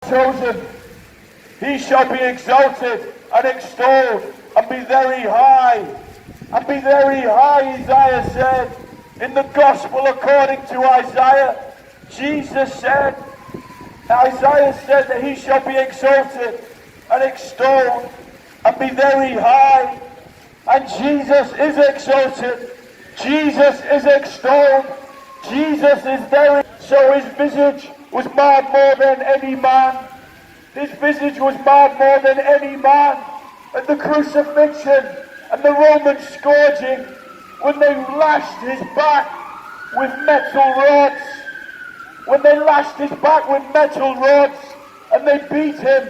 chosen. He shall be exalted and extolled and be very high. And be very high, Isaiah said. In the gospel according to Isaiah, Jesus said, Isaiah said that he shall be exalted and extolled and be very high. And Jesus is exalted. Jesus is extolled. Jesus is very. So his visage was marred more than any man. His visage was marred more than any man. At the crucifixion and the Roman scourging, when they lashed his back with metal rods, when they lashed his back with metal rods and they beat him,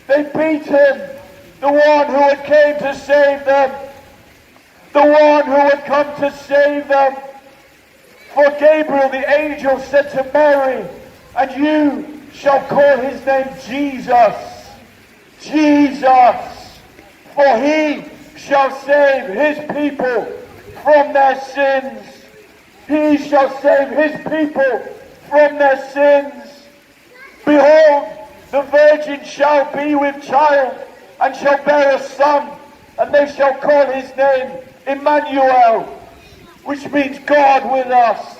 the one who had came to save them, the one who had come to save them. For Gabriel the angel said to Mary, and you shall call his name Jesus, Jesus, for he shall save his people from their sins. He shall save his people from their sins. Behold, the virgin shall be with child, and shall bear a son, and they shall call his name Emmanuel, which means God with us.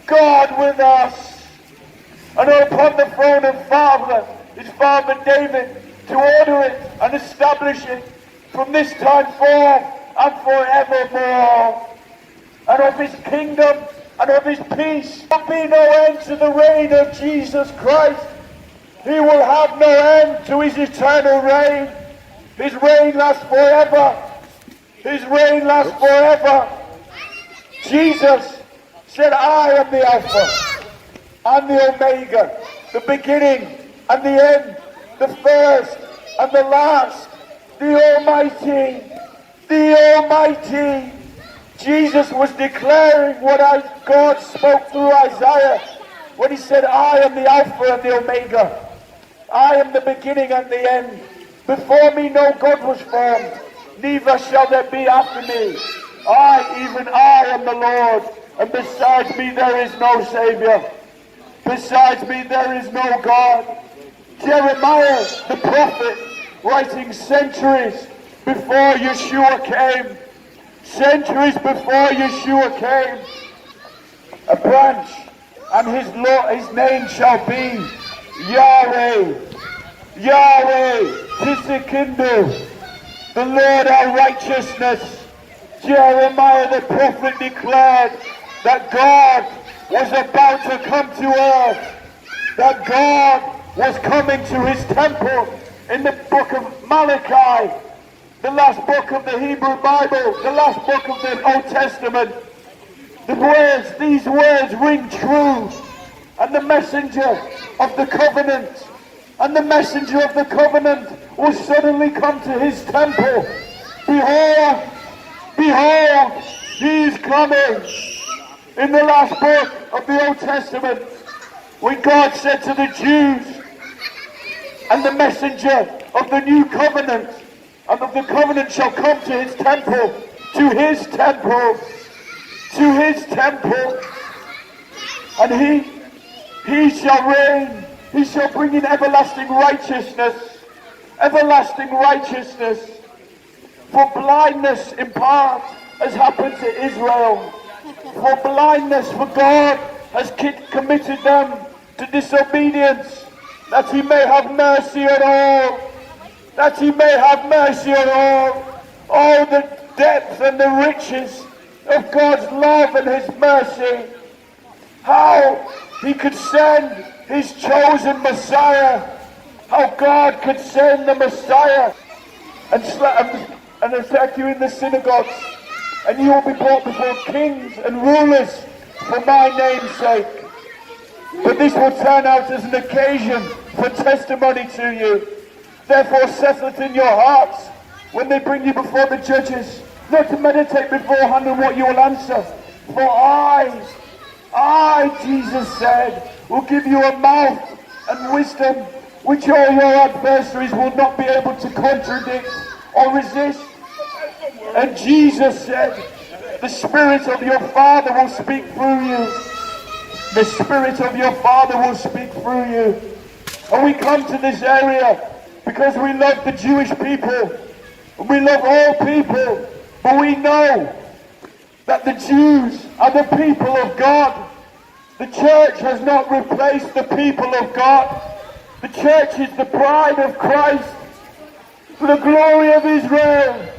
God with us. And upon the throne of his father David, to order it and establish it from this time forth and forevermore. And of his kingdom and of his peace there will be no end to the reign of Jesus Christ. He will have no end to his eternal reign. His reign lasts forever. His reign lasts forever. Jesus said, I am the Alpha and the Omega, the beginning and the end, the first and the last, the Almighty, the Almighty. Jesus was declaring what God spoke through Isaiah when he said, I am the Alpha and the Omega. I am the beginning and the end. Before me no God was formed, neither shall there be after me. Even I am the Lord, and besides me there is no Savior. Besides me there is no God. Jeremiah the prophet, writing centuries before Yeshua came, centuries before Yeshua came, a branch, and his name shall be Yahweh, Yahweh Tisikinu, the Lord our righteousness. Jeremiah the prophet declared that God was about to come to earth, that God was coming to his temple. In the book of Malachi, the last book of the Hebrew Bible, the last book of the Old Testament, these words ring true. And the messenger of the covenant, will suddenly come to his temple. Behold, behold, he is coming. In the last book of the Old Testament, when God said to the Jews, and the messenger of the new covenant, and of the covenant shall come to his temple, to his temple, to his temple, and he shall reign. He shall bring in everlasting righteousness, everlasting righteousness. For blindness in part has happened to Israel. For blindness, for God has committed them to disobedience, that he may have mercy on all. That he may have mercy on all. Oh, the depth and the riches of God's love and his mercy. How he could send his chosen Messiah. How God could send the Messiah and attack you in the synagogues. And you will be brought before kings and rulers for my name's sake. But this will turn out as an occasion for testimony to you. Therefore settle it in your hearts when they bring you before the judges, not to meditate beforehand on what you will answer. For I, Jesus said, will give you a mouth and wisdom which all your adversaries will not be able to contradict or resist. And Jesus said, the Spirit of your Father will speak through you. The Spirit of your Father will speak through you. And we come to this area because we love the Jewish people. We love all people. But we know that the Jews are the people of God. The church has not replaced the people of God. The church is the bride of Christ, for the glory of Israel.